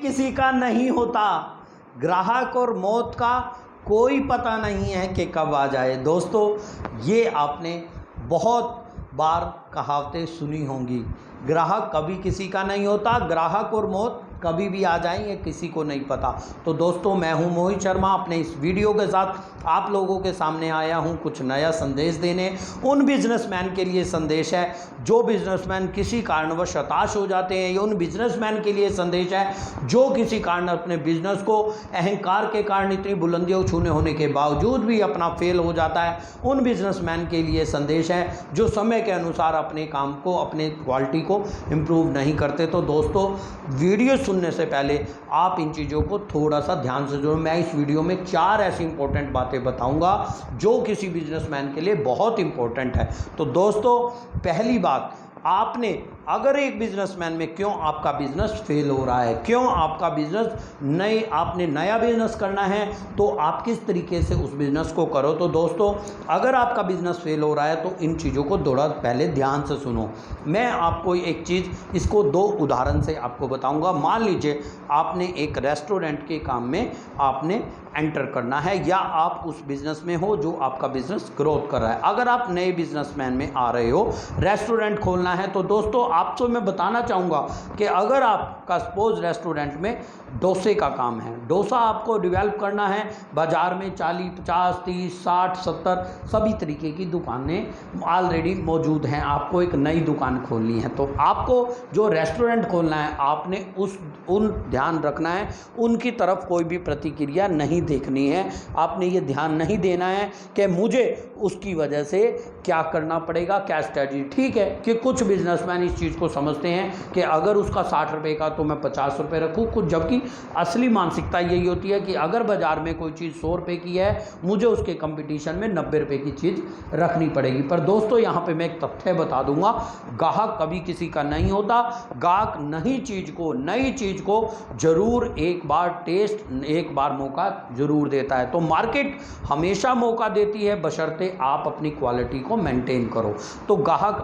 किसी का नहीं होता, ग्राहक और मौत का कोई पता नहीं है कि कब आ जाए। दोस्तों, ये आपने बहुत बार कहावतें सुनी होंगी। ग्राहक कभी किसी का नहीं होता, ग्राहक और मौत कभी भी आ जाएंगे, किसी को नहीं पता। तो दोस्तों, मैं हूं मोहित शर्मा, अपने इस वीडियो के साथ आप लोगों के सामने आया हूं कुछ नया संदेश देने। उन बिजनेसमैन के लिए संदेश है जो बिजनेसमैन किसी कारणवश हताश हो जाते हैं। ये उन बिजनेसमैन के लिए संदेश है जो किसी कारण अपने बिजनेस को अहंकार के कारण इतनी बुलंदियों छूने होने के बावजूद भी अपना फेल हो जाता है। उन बिजनेसमैन के लिए संदेश है जो समय के अनुसार अपने काम को, अपने क्वालिटी को इम्प्रूव नहीं करते। तो दोस्तों, वीडियो सुनने से पहले आप इन चीज़ों को थोड़ा सा ध्यान से जोड़ो। मैं इस वीडियो में 4 ऐसी इंपॉर्टेंट बातें बताऊंगा जो किसी बिजनेसमैन के लिए बहुत इंपॉर्टेंट है। तो दोस्तों, पहली बात, आपने अगर एक बिजनेसमैन में क्यों आपका बिजनेस फेल हो रहा है, क्यों आपका बिजनेस आपने नया बिजनेस करना है, तो आप किस तरीके से उस बिजनेस को करो। तो दोस्तों, अगर आपका बिजनेस फेल हो रहा है तो इन चीज़ों को थोड़ा पहले ध्यान से सुनो। मैं आपको एक चीज़, इसको 2 उदाहरण से आपको बताऊंगा। मान लीजिए आपने एक रेस्टोरेंट के काम में आपने एंटर करना है, या आप उस बिजनेस में हो जो आपका बिजनेस ग्रोथ कर रहा है। अगर आप नए बिजनेसमैन में आ रहे हो, रेस्टोरेंट खोलना है, तो दोस्तों आपको मैं बताना चाहूँगा कि अगर आपका सपोज रेस्टोरेंट में डोसे का काम है, डोसा आपको डेवलप करना है, बाज़ार में 40, 50, 30, 60, 70 सभी तरीके की दुकानें ऑलरेडी मौजूद हैं। आपको एक नई दुकान खोलनी है, तो आपको जो रेस्टोरेंट खोलना है, आपने उन ध्यान रखना है, उनकी तरफ कोई भी प्रतिक्रिया नहीं देखनी है। आपने ये ध्यान नहीं देना है कि मुझे उसकी वजह से क्या करना पड़ेगा, क्या स्ट्रेटजी। ठीक है कि कुछ बिजनेसमैन इस चीज़ को समझते हैं कि अगर उसका 60 रुपये का तो मैं 50 रुपये रखूँ, कुछ, जबकि असली मानसिकता यही होती है कि अगर बाजार में कोई चीज़ 100 रुपये की है, मुझे उसके कंपटीशन में 90 रुपये की चीज़ रखनी पड़ेगी। पर दोस्तों, यहाँ पे मैं एक तथ्य बता दूंगा, ग्राहक कभी किसी का नहीं होता। ग्राहक नई चीज़ को जरूर एक बार टेस्ट, एक बार मौका जरूर देता है। तो मार्केट हमेशा मौका देती है, बशर्ते आप अपनी क्वालिटी को मेंटेन करो। तो ग्राहक,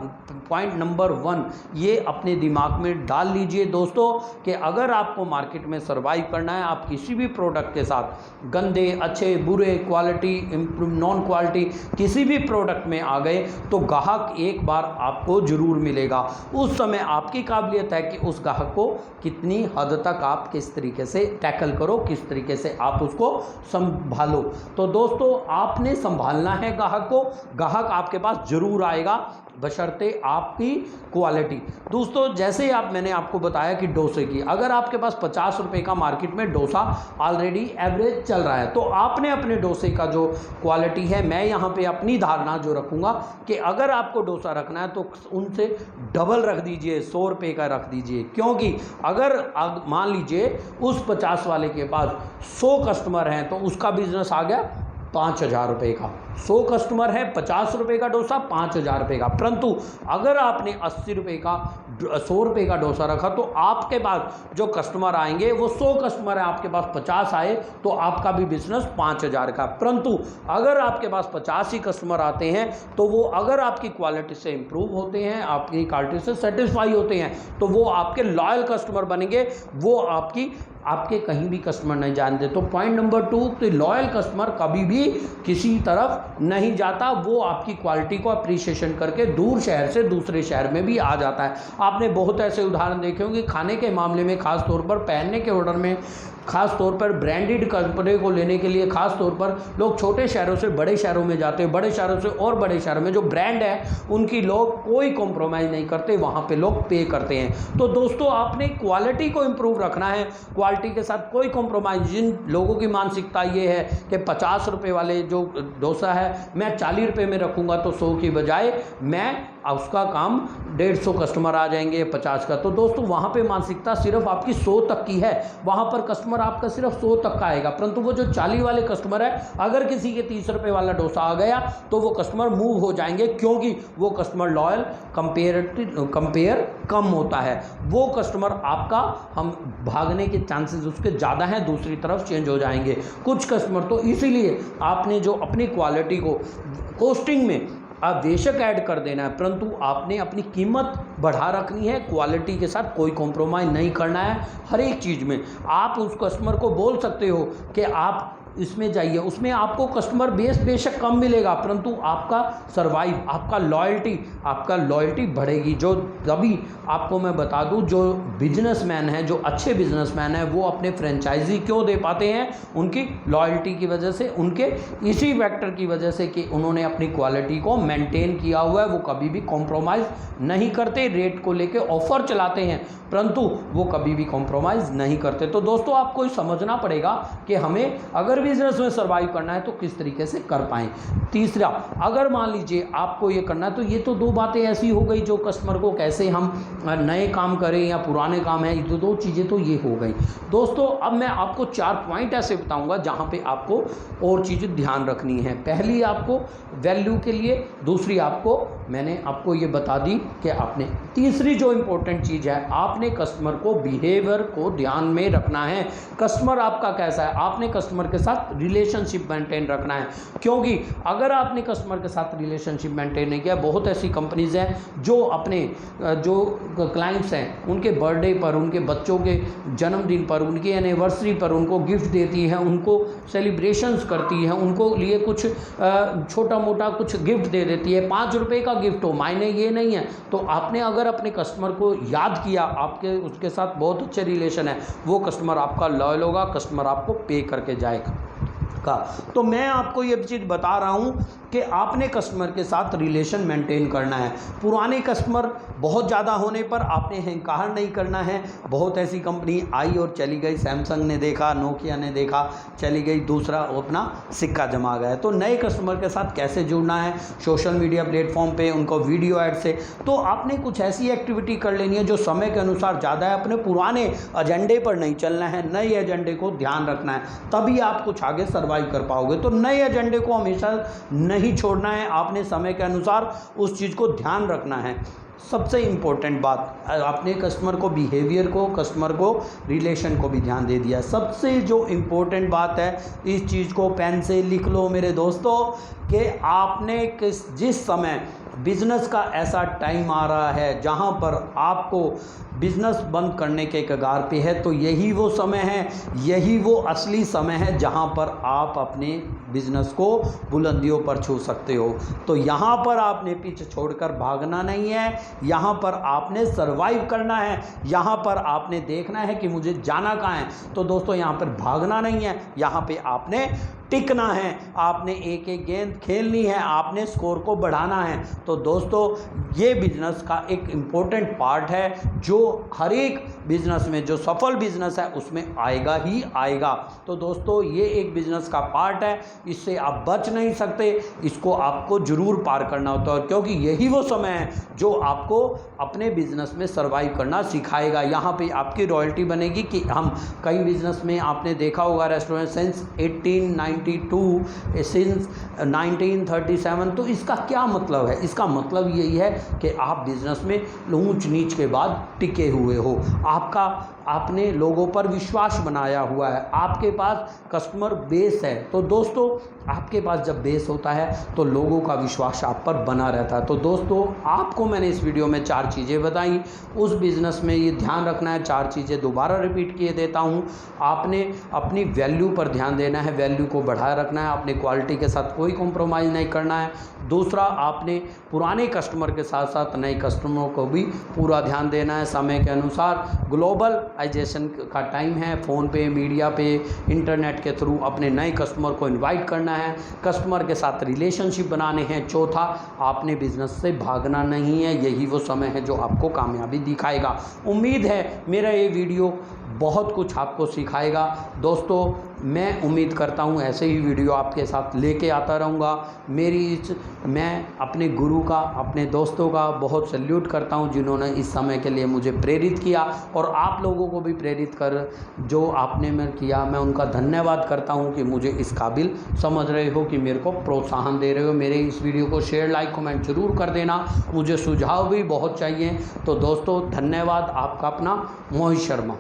पॉइंट नंबर 1 ये अपने दिमाग में डाल लीजिए दोस्तों कि अगर आपको मार्केट में सर्वाइव करना है, आप किसी भी प्रोडक्ट के साथ, गंदे, अच्छे, बुरे, क्वालिटी, नॉन क्वालिटी, किसी भी प्रोडक्ट में आ गए, तो ग्राहक एक बार आपको जरूर मिलेगा। उस समय आपकी काबिलियत है कि उस ग्राहक को कितनी हद तक आप किस तरीके से टैकल करो, किस तरीके से आप उसको संभालो। तो दोस्तों, आपने संभालना है ग्राहक को। ग्राहक आपके पास जरूर आएगा, बशर्ते आपकी क्वालिटी। दोस्तों, जैसे मैंने आपको बताया कि डोसे की, अगर आपके पास 50 रुपये का मार्केट में डोसा ऑलरेडी एवरेज चल रहा है, तो आपने अपने डोसे का जो क्वालिटी है, मैं यहाँ पे अपनी धारणा जो रखूँगा कि अगर आपको डोसा रखना है तो उनसे डबल रख दीजिए, 100 रुपये का रख दीजिए। क्योंकि अगर मान लीजिए उस 50 वाले के पास 100 कस्टमर हैं, तो उसका बिजनेस आ गया 5,000 रुपये का। 100 कस्टमर है, 50 रुपये का डोसा, 5,000 रुपये का। परंतु अगर आपने 80 रुपये का, 100 रुपये का डोसा रखा, तो आपके पास जो कस्टमर आएंगे वो 100 कस्टमर है, आपके पास 50 आए तो आपका भी बिजनेस 5,000 का। परंतु अगर आपके पास 50 ही कस्टमर आते हैं, तो वो अगर आपकी क्वालिटी से इंप्रूव होते हैं, आपकी क्वालिटी से सेटिस्फाई होते हैं, तो वो आपके लॉयल कस्टमर बनेंगे, वो आपके कहीं भी कस्टमर नहीं जानते। तो पॉइंट नंबर 2, तो लॉयल कस्टमर कभी भी किसी तरफ नहीं जाता, वो आपकी क्वालिटी को अप्रिशिएशन करके दूर शहर से दूसरे शहर में भी आ जाता है। आपने बहुत ऐसे उदाहरण देखे होंगे खाने के मामले में, खास तौर पर पहनने के ऑर्डर में, खास तौर पर ब्रांडेड कपड़े को लेने के लिए खास तौर पर लोग छोटे शहरों से बड़े शहरों में जाते हैं, बड़े शहरों से और बड़े शहरों में जो ब्रांड है उनकी लोग कोई कॉम्प्रोमाइज़ नहीं करते, वहाँ पे लोग पे करते हैं। तो दोस्तों, आपने क्वालिटी को इम्प्रूव रखना है, क्वालिटी के साथ कोई कॉम्प्रोमाइज़। जिन लोगों की मानसिकता ये है कि 50 रुपये वाले जो डोसा है मैं 40 रुपये में रखूँगा, तो 100 की बजाय मैं उसका काम 150 कस्टमर आ जाएंगे 50 का। तो दोस्तों, वहाँ पे मानसिकता सिर्फ आपकी 100 तक की है, वहाँ पर कस्टमर आपका सिर्फ 100 तक का आएगा। परंतु वो जो 40 वाले कस्टमर है, अगर किसी के 30 रुपये वाला डोसा आ गया तो वो कस्टमर मूव हो जाएंगे, क्योंकि वो कस्टमर लॉयल, कंपेयर कम होता है। वो कस्टमर आपका हम भागने के चांसेस उसके ज़्यादा हैं, दूसरी तरफ चेंज हो जाएंगे कुछ कस्टमर। तो इसीलिए आपने जो अपनी क्वालिटी को कॉस्टिंग में आप बेशक ऐड कर देना है, परंतु आपने अपनी कीमत बढ़ा रखनी है, क्वालिटी के साथ कोई कॉम्प्रोमाइज़ नहीं करना है। हर एक चीज़ में आप उस कस्टमर को बोल सकते हो कि आप इसमें जाइए, उसमें आपको कस्टमर बेस बेशक कम मिलेगा, परंतु आपका सर्वाइव, आपका लॉयल्टी बढ़ेगी। जो तभी आपको मैं बता दूं, जो बिजनेसमैन हैं, जो अच्छे बिजनेसमैन हैं, वो अपने फ्रेंचाइजी क्यों दे पाते हैं? उनकी लॉयल्टी की वजह से, उनके इसी फैक्टर की वजह से कि उन्होंने अपनी क्वालिटी को मेंटेन किया हुआ है। वो कभी भी कॉम्प्रोमाइज़ नहीं करते, रेट को लेके ऑफ़र चलाते हैं, परंतु वो कभी भी कॉम्प्रोमाइज़ नहीं करते। तो दोस्तों, आपको समझना पड़ेगा कि हमें अगर बिजनेस में सर्वाइव करना है तो किस तरीके से कर पाएँ। तीसरा, अगर मान लीजिए आपको ये करना है, तो ये तो दो बातें ऐसी हो गई, जो कस्टमर को कैसे हम नए काम करें या पुराने काम है, ये तो दो चीज़ें तो ये हो गई। दोस्तों, अब मैं आपको 4 पॉइंट ऐसे बताऊंगा जहां पे आपको और चीज़ें ध्यान रखनी है। पहली आपको वैल्यू के लिए, दूसरी मैंने आपको ये बता दी कि आपने, तीसरी जो इंपॉर्टेंट चीज़ है, आपने कस्टमर को बिहेवियर को ध्यान में रखना है। कस्टमर आपका कैसा है, आपने कस्टमर के साथ रिलेशनशिप मेंटेन रखना है, क्योंकि अगर आपने कस्टमर के साथ रिलेशनशिप मेंटेन नहीं किया, बहुत ऐसी कंपनीज हैं जो अपने जो क्लाइंट्स हैं उनके बर्थडे पर, उनके बच्चों के जन्मदिन पर, उनकी एनिवर्सरी पर उनको गिफ्ट देती है, उनको सेलिब्रेशंस करती है, उनको लिए कुछ छोटा मोटा कुछ गिफ्ट दे देती है, 5 रुपये का गिफ्ट हो, मायने ये नहीं है। तो आपने अगर अपने कस्टमर को याद किया, आपके उसके साथ बहुत अच्छे रिलेशन है, वो कस्टमर आपका लॉयल होगा, कस्टमर आपको पे करके जाएगा। तो मैं आपको ये चीज़ बता रहा हूँ कि आपने कस्टमर के साथ रिलेशन मेंटेन करना है। पुराने कस्टमर बहुत ज़्यादा होने पर आपने इनकार नहीं करना है। बहुत ऐसी कंपनी आई और चली गई, सैमसंग ने देखा, नोकिया ने देखा, चली गई, दूसरा अपना सिक्का जमा गया। तो नए कस्टमर के साथ कैसे जुड़ना है? सोशल मीडिया प्लेटफॉर्म पे उनको वीडियो ऐड से, तो आपने कुछ ऐसी एक्टिविटी कर लेनी है जो समय के अनुसार ज़्यादा है। अपने पुराने एजेंडे पर नहीं चलना है, नए एजेंडे को ध्यान रखना है, तभी आप कुछ आगे सर्वाइव कर पाओगे। तो नए एजेंडे को हमेशा नहीं छोड़ना है, आपने समय के अनुसार उस चीज़ को ध्यान रखना है। सबसे इम्पोर्टेंट बात, आपने कस्टमर को बिहेवियर को, कस्टमर को रिलेशन को भी ध्यान दे दिया। सबसे जो इम्पोर्टेंट बात है, इस चीज़ को पेन से लिख लो मेरे दोस्तों, कि आपने जिस समय बिजनेस का ऐसा टाइम आ रहा है जहां पर आपको बिजनेस बंद करने के कगार पे है, तो यही वो समय है, यही वो असली समय है जहां पर आप अपने बिजनेस को बुलंदियों पर छू सकते हो। तो यहां पर आपने पीछे छोड़कर भागना नहीं है, यहां पर आपने सर्वाइव करना है, यहां पर आपने देखना है कि मुझे जाना कहाँ है। तो दोस्तों, यहां पर भागना नहीं है, यहां पे आपने टिकना है, आपने एक एक गेंद खेलनी है, आपने स्कोर को बढ़ाना है। तो दोस्तों, ये बिजनेस का एक इम्पोर्टेंट पार्ट है जो हर एक बिजनेस में, जो सफल बिजनेस है उसमें आएगा ही आएगा। तो दोस्तों, ये एक बिजनेस का पार्ट है, इससे आप बच नहीं सकते, इसको आपको जरूर पार करना होता है, क्योंकि यही वो समय है जो आपको अपने बिजनेस में सर्वाइव करना सिखाएगा। यहाँ पे आपकी रॉयल्टी बनेगी कि हम कई बिजनेस में आपने देखा होगा, रेस्टोरेंट सिंस 1892, सिंस 1937। तो इसका क्या मतलब है? इसका मतलब यही है कि आप बिजनेस में ऊंच नीच के बाद टिके हुए हो, आपने लोगों पर विश्वास बनाया हुआ है, आपके पास कस्टमर बेस है। तो दोस्तों, आपके पास जब बेस होता है तो लोगों का विश्वास आप पर बना रहता है। तो दोस्तों, आपको मैंने इस वीडियो में 4 चीज़ें बताई, उस बिज़नेस में ये ध्यान रखना है। 4 चीज़ें दोबारा रिपीट किए देता हूँ। आपने अपनी वैल्यू पर ध्यान देना है, वैल्यू को बढ़ाए रखना है, अपनी क्वालिटी के साथ कोई कॉम्प्रोमाइज़ नहीं करना है। दूसरा, आपने पुराने कस्टमर के साथ साथ नए कस्टमरों को भी पूरा ध्यान देना है समय के अनुसार। ग्लोबलाइजेशन का टाइम है, फ़ोन पे, मीडिया पे, इंटरनेट के थ्रू अपने नए कस्टमर को इनवाइट करना है, कस्टमर के साथ रिलेशनशिप बनाने हैं। चौथा, आपने बिजनेस से भागना नहीं है, यही वो समय है जो आपको कामयाबी दिखाएगा। उम्मीद है मेरा ये वीडियो बहुत कुछ आपको सिखाएगा। दोस्तों, मैं उम्मीद करता हूँ ऐसे ही वीडियो आपके साथ लेके आता रहूँगा। मैं अपने गुरु का, अपने दोस्तों का बहुत सैल्यूट करता हूँ जिन्होंने इस समय के लिए मुझे प्रेरित किया, और आप लोगों को भी प्रेरित कर जो आपने मैं किया, मैं उनका धन्यवाद करता हूँ कि मुझे इस काबिल समझ रहे हो, कि मेरे को प्रोत्साहन दे रहे हो। मेरे इस वीडियो को शेयर, लाइक, कमेंट जरूर कर देना, मुझे सुझाव भी बहुत चाहिए। तो दोस्तों, धन्यवाद। आपका अपना मोहित शर्मा।